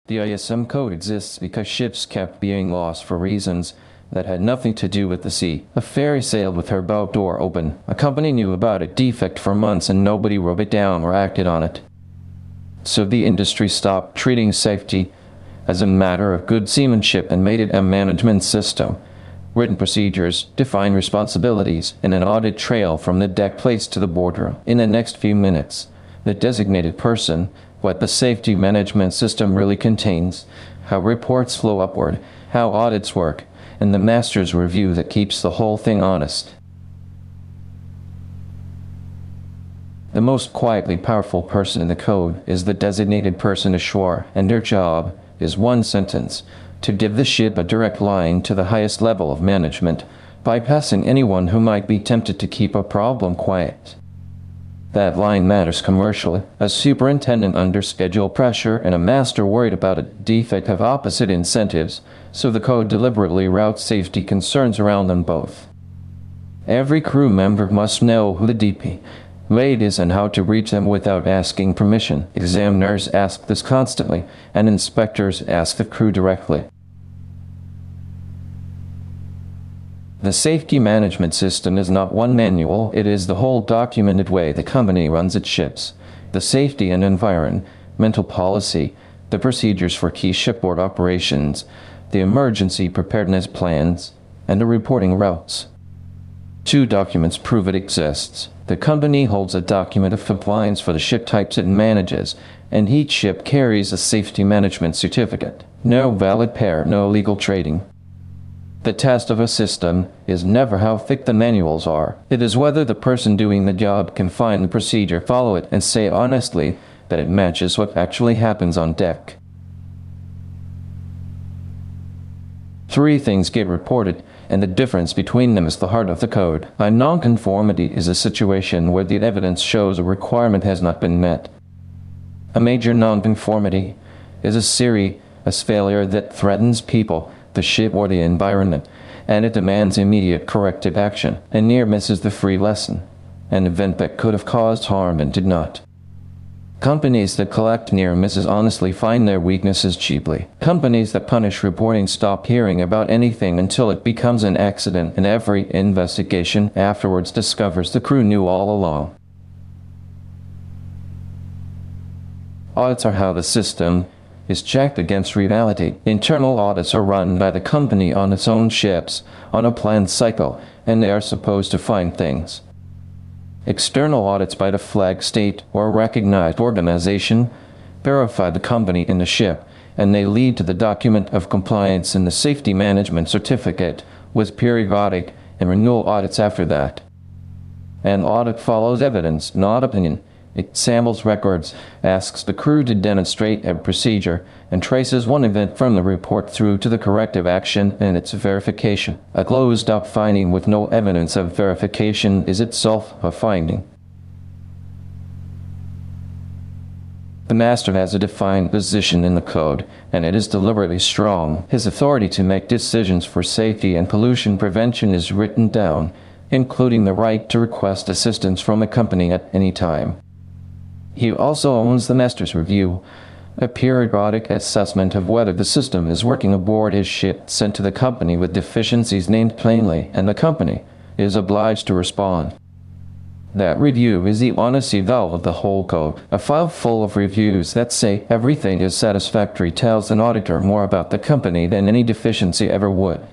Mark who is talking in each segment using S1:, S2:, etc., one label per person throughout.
S1: The ISM Code exists because ships kept being lost for reasons that had nothing to do with the sea. A ferry sailed with her bow door open. A company knew about a defect for months and nobody wrote it down or acted on it. So the industry stopped treating safety as a matter of good seamanship and made it a management system. Written procedures, defined responsibilities, and an audit trail from the deck place to the boardroom. In the next few minutes, the designated person, what the safety management system really contains, how reports flow upward, how audits work, and the master's review that keeps the whole thing honest. The most quietly powerful person in the code is the designated person ashore, and their job is one sentence: to give the ship a direct line to the highest level of management, bypassing anyone who might be tempted to keep a problem quiet. That line matters commercially. A superintendent under schedule pressure and a master worried about a defect have opposite incentives, so the code deliberately routes safety concerns around them both. Every crew member must know who the DP Wade is and how to reach them without asking permission. Examiners ask this constantly, and inspectors ask the crew directly. The safety management system is not one manual, it is the whole documented way the company runs its ships. The safety and environmental policy, the procedures for key shipboard operations, the emergency preparedness plans, and the reporting routes. Two documents prove it exists. The company holds a document of compliance for the ship types it manages, and each ship carries a safety management certificate. No valid pair, no legal trading. The test of a system is never how thick the manuals are. It is whether the person doing the job can find the procedure, follow it, and say honestly that it matches what actually happens on deck. Three things get reported, and the difference between them is the heart of the code. A non-conformity is a situation where the evidence shows a requirement has not been met. A major non-conformity is a serious failure that threatens people, the ship, or the environment, and it demands immediate corrective action. A near miss is the free lesson, an event that could have caused harm and did not. Companies that collect near misses honestly find their weaknesses cheaply. Companies that punish reporting stop hearing about anything until it becomes an accident, and every investigation afterwards discovers the crew knew all along. Audits are how the system is checked against reality. Internal audits are run by the company on its own ships, on a planned cycle, and they are supposed to find things. External audits by the flag state or recognized organization verify the company in the ship, and they lead to the document of compliance in the safety management certificate, with periodic and renewal audits after that. An audit follows evidence, not opinion. It samples records, asks the crew to demonstrate a procedure, and traces one event from the report through to the corrective action and its verification. A closed-up finding with no evidence of verification is itself a finding. The master has a defined position in the code, and it is deliberately strong. His authority to make decisions for safety and pollution prevention is written down, including the right to request assistance from a company at any time. He also owns the master's review, a periodic assessment of whether the system is working aboard his ship sent to the company with deficiencies named plainly, and the company is obliged to respond. That review is the honesty valve of the whole code. A file full of reviews that say everything is satisfactory tells an auditor more about the company than any deficiency ever would.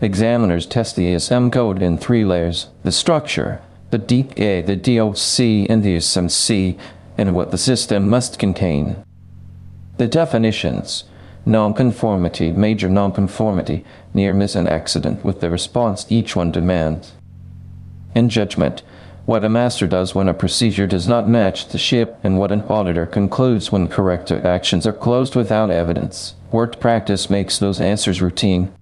S1: Examiners test the ISM code in 3 layers: the structure, the DA, the DOC, and the ISMC, and what the system must contain. The definitions: non-conformity, major non-conformity, near miss, and accident, with the response each one demands. And judgment: what a master does when a procedure does not match the ship, and what an auditor concludes when corrective actions are closed without evidence. Worked practice makes those answers routine.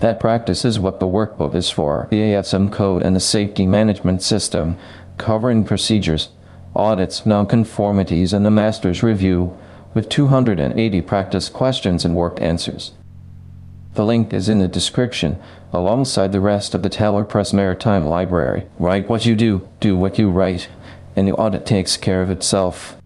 S1: That practice is what the workbook is for. The ISM Code and the safety management system, covering procedures, audits, non-conformities, and the master's review, with 280 practice questions and worked answers. The link is in the description, alongside the rest of the TelePress Maritime library. Write what you do what you write, and the audit takes care of itself.